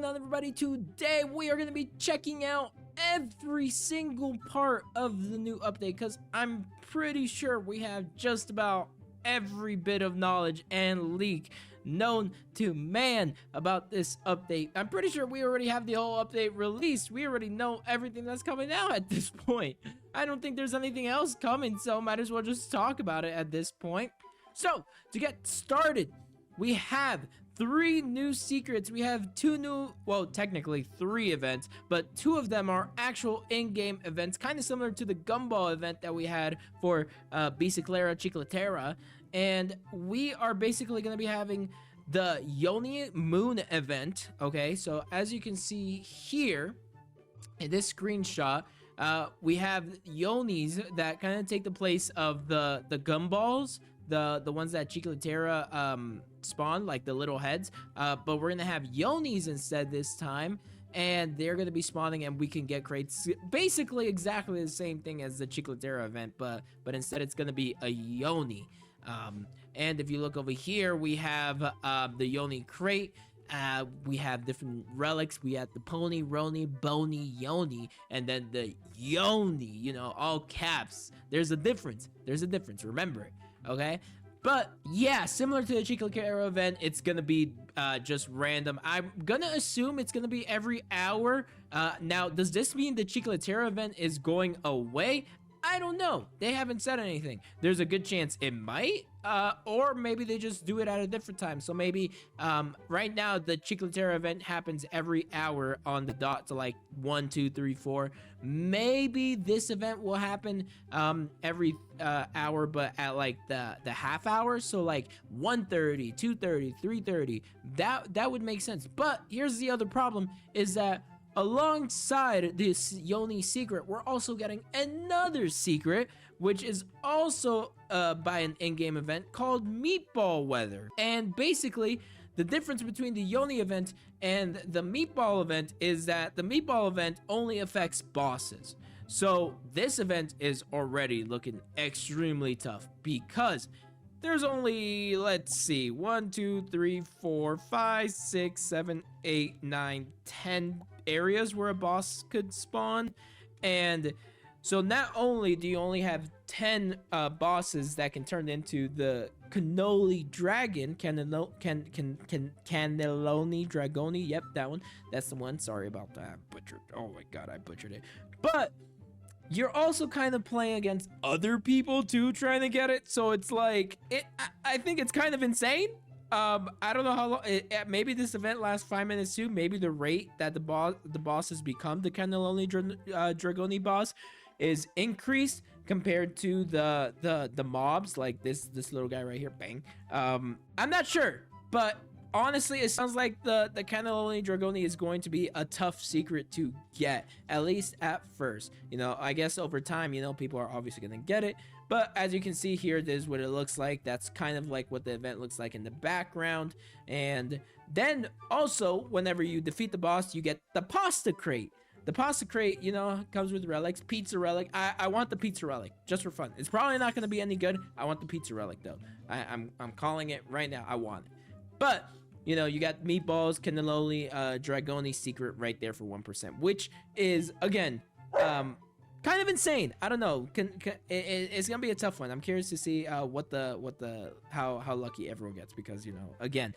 on, everybody? Today we are going to be checking out every single part of the new update, because I'm pretty sure we have just about every bit of knowledge and leak known to man about this update. I'm pretty sure we already have the whole update released. We already know everything that's coming out at this point. I don't think there's anything else coming, so might as well just talk about it at this point. So, to get started, we have 3 new secrets. We have 2 new, well, technically 3 events, but 2 of them are actual in-game events, kind of similar to the Gumball event that we had for Biciclera Chicletera. And we are basically going to be having the Yoni Moon event, okay? So as you can see here in this screenshot, we have Yonis that kind of take the place of the Gumballs, the ones that Chicletera spawn, like the little heads, but we're gonna have Yonis instead this time, and they're gonna be spawning, and we can get crates, basically exactly the same thing as the Chicletera event, but instead it's gonna be a Yoni. And if you look over here, we have the Yoni crate. We have different relics. We have the Pony, Roni, Bony, Yoni, and then the Yoni, you know, all caps. There's a difference. Remember it, okay? But yeah, similar to the Chicletera event, it's gonna be just random. I'm gonna assume it's gonna be every hour. Now, does this mean the Chicletera event is going away? I don't know. They haven't said anything. There's a good chance it might, or maybe they just do it at a different time. So maybe right now the Chicletera event happens every hour on the dot to like 1, 2, 3, 4. Maybe this event will happen every hour, but at like the half hour. So like 1:30, 2:30, 3:30. That would make sense. But here's the other problem: is that alongside this Yoni secret, we're also getting another secret, which is also by an in-game event called Meatball Weather. And basically, the difference between the Yoni event and the Meatball event is that the Meatball event only affects bosses. So this event is already looking extremely tough because there's only, let's see, 1, 2, 3, 4, 5, 6, 7, 8, 9, 10 areas where a boss could spawn. And so not only do you only have 10 bosses that can turn into the Cannoli Dragon, Cannelloni Dragoni, yep, that one, that's the one. Sorry about that, oh my god, I butchered it. But you're also kind of playing against other people too, trying to get it. So it's like, I think it's kind of insane. I don't know how long. Maybe this event lasts 5 minutes too. Maybe the rate that the bosses become the Cannelloni Dragoni boss is increased compared to the mobs, like this little guy right here. Bang. I'm not sure, but honestly, it sounds like the Cannelloni Dragoni is going to be a tough secret to get, at least at first. You know, I guess over time, you know, people are obviously going to get it. But as you can see here, this is what it looks like. That's kind of like what the event looks like in the background. And then also, whenever you defeat the boss, you get the pasta crate. The pasta crate, you know, comes with relics. Pizza relic. I want the pizza relic just for fun. It's probably not going to be any good. I want the pizza relic though. I'm calling it right now. I want it. But you know, you got meatballs, Cannelloni, Dragoni secret right there for 1%, which is again, kind of insane. I don't know. It's gonna be a tough one. I'm curious to see how lucky everyone gets, because you know, again,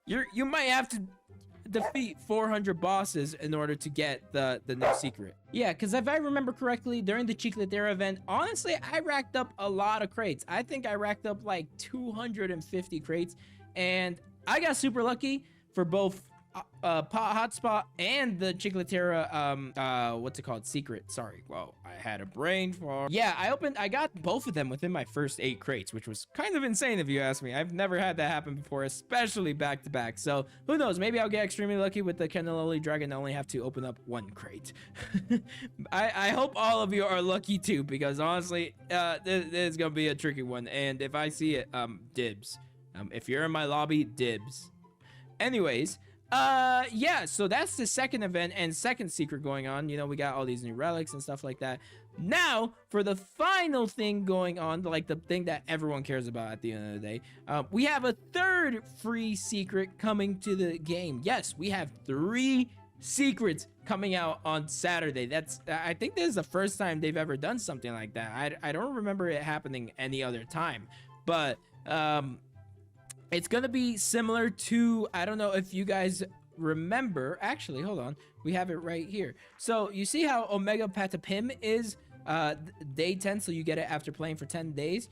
you might have to defeat 400 bosses in order to get the new secret. Yeah, because if I remember correctly, during the Chicletera event, honestly, I racked up a lot of crates. I think I racked up like 250 crates, and I got super lucky for both Hotspot and the Chicletera, what's it called? Secret. Sorry. Well, I had a brain fart. Yeah, I got both of them within my first 8 crates, which was kind of insane if you ask me. I've never had that happen before, especially back to back. So who knows? Maybe I'll get extremely lucky with the Cannelloni Dragon. I only have to open up 1 crate. I hope all of you are lucky too, because honestly, this is gonna be a tricky one. And if I see it, dibs. If you're in my lobby, dibs. Anyways, yeah, so that's the second event and second secret going on. You know, we got all these new relics and stuff like that. Now, for the final thing going on, like the thing that everyone cares about at the end of the day, we have a third free secret coming to the game. Yes, we have 3 secrets coming out on Saturday. I think this is the first time they've ever done something like that. I don't remember it happening any other time, but it's gonna be similar to, I don't know if you guys remember. Actually, hold on, we have it right here. So you see how Omega Patapim is day 10, so you get it after playing for 10 days.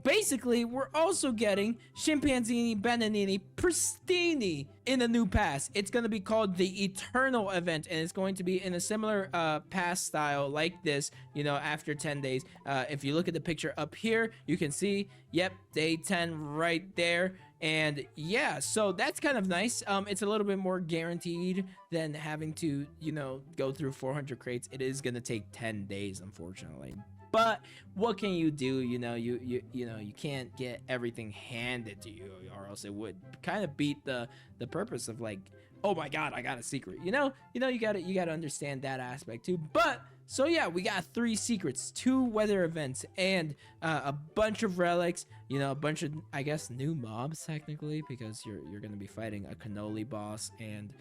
Basically, we're also getting Chimpanzini, Bananini, Pristini in a new pass. It's going to be called the Eternal event, and it's going to be in a similar pass style like this, you know, after 10 days. If you look at the picture up here, you can see, yep, day 10 right there. And yeah, so that's kind of nice. It's a little bit more guaranteed than having to, you know, go through 400 crates. It is going to take 10 days, unfortunately. But what can you do? You know, you know, you can't get everything handed to you, or else it would kind of beat the purpose of, like, oh my god, I got a secret. You gotta understand that aspect too. But so yeah, we got 3 secrets, 2 weather events, and a bunch of relics. You know, a bunch of, I guess, new mobs technically, because you're gonna be fighting a cannoli boss and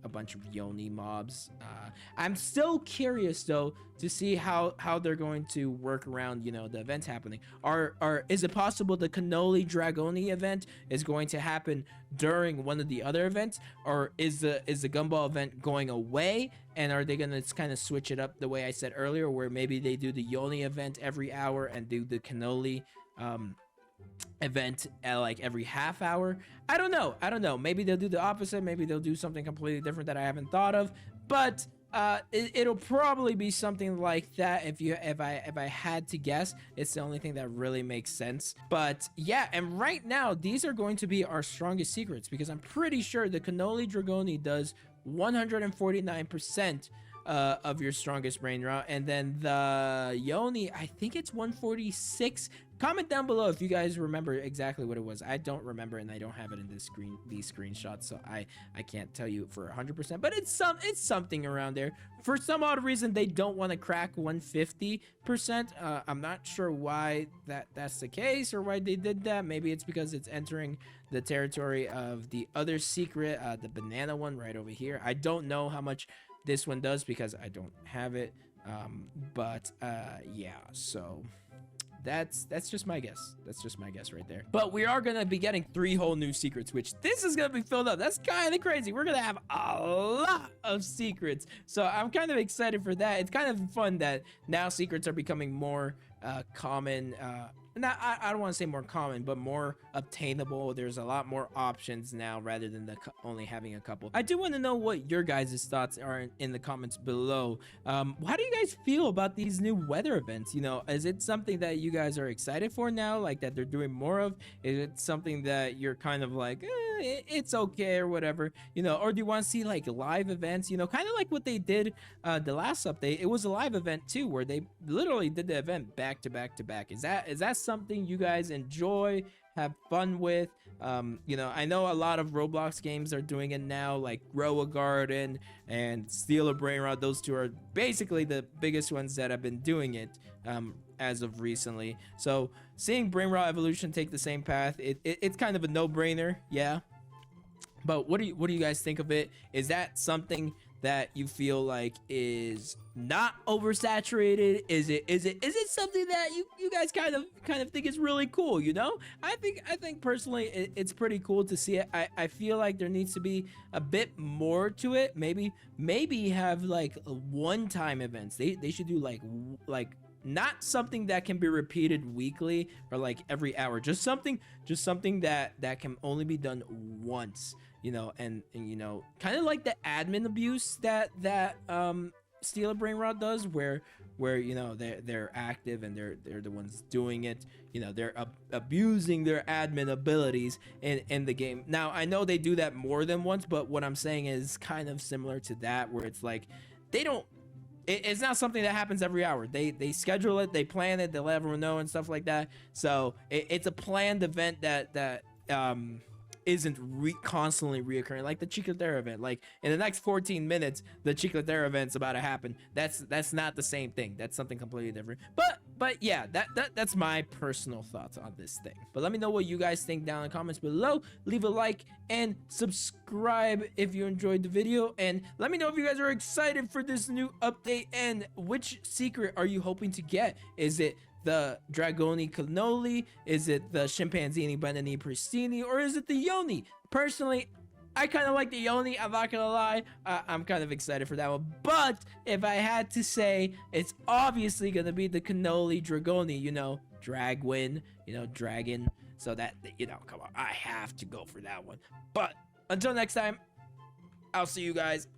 a bunch of Yoni mobs. I'm still curious though to see how they're going to work around, you know, the events happening. Is it possible the cannoli Dragoni event is going to happen during one of the other events, or is the gumball event going away, and are they gonna kind of switch it up the way I said earlier, where maybe they do the Yoni event every hour and do the cannoli event at like every half hour? I don't know. Maybe they'll do the opposite. Maybe they'll do something completely different that I haven't thought of. But it'll probably be something like that. If I had to guess, it's the only thing that really makes sense. But yeah, and right now these are going to be our strongest secrets, because I'm pretty sure the cannoli Dragoni does 149% of your strongest Brainrot, and then the Yoni, I think it's 146. Comment down below if you guys remember exactly what it was. I don't remember, and I don't have it in these screenshots, so I can't tell you for 100%, but it's something around there. For some odd reason, they don't want to crack 150%. I'm not sure why that's the case, or why they did that. Maybe it's because it's entering the territory of the other secret, the banana one right over here. I don't know how much this one does because I don't have it, but yeah, so that's just my guess. That's just my guess right there. But we are gonna be getting 3 whole new secrets, which this is gonna be filled up. That's kind of crazy. We're gonna have a lot of secrets, so I'm kind of excited for that. It's kind of fun that now secrets are becoming more common. I don't want to say more common, but more obtainable. There's a lot more options now rather than only having a couple. I do want to know what your guys' thoughts are in the comments below. How do you guys feel about these new weather events? You know, is it something that you guys are excited for now, like that they're doing more of? Is it something that you're kind of like, it's okay or whatever, you know? Or do you want to see like live events, you know, kind of like what they did the last update? It was a live event too, where they literally did the event back to back to back. Is that something you guys enjoy, have fun with? You know, I know a lot of Roblox games are doing it now, like Grow a Garden and Steal a Brainrot. Those 2 are basically the biggest ones that have been doing it as of recently. So seeing Brainrot Evolution take the same path, it's kind of a no-brainer, yeah. But what do you guys think of it? Is that something that you feel like is not oversaturated? Is it something that you guys kind of think is really cool? You know, I think personally it's pretty cool to see it. I feel like there needs to be a bit more to it. Maybe have like one-time events. They should do like not something that can be repeated weekly or like every hour. Just something that can only be done once. You know, and you know, kind of like the admin abuse that Steal a Brainrot does, where you know they're active and they're the ones doing it. You know, they're abusing their admin abilities in the game. Now I know they do that more than once, but what I'm saying is kind of similar to that, where it's like they don't. It's not something that happens every hour. They schedule it, they plan it, they let everyone know and stuff like that. So it's a planned event that isn't constantly reoccurring, like the Chicotera event. Like in the next 14 minutes, the Chicotera event's about to happen. That's not the same thing. That's something completely different. But yeah, that's my personal thoughts on this thing. But let me know what you guys think down in the comments below. Leave a like and subscribe if you enjoyed the video, and let me know if you guys are excited for this new update and which secret are you hoping to get. Is it the Dragoni Cannoli? Is it the Chimpanzini Banani Pristini? Or is it the Yoni? Personally, I kind of like the Yoni. I'm not gonna lie. I'm kind of excited for that one. But if I had to say, it's obviously gonna be the Cannoli Dragoni. You know, Dragwin. You know, dragon. So that, you know, come on. I have to go for that one. But until next time, I'll see you guys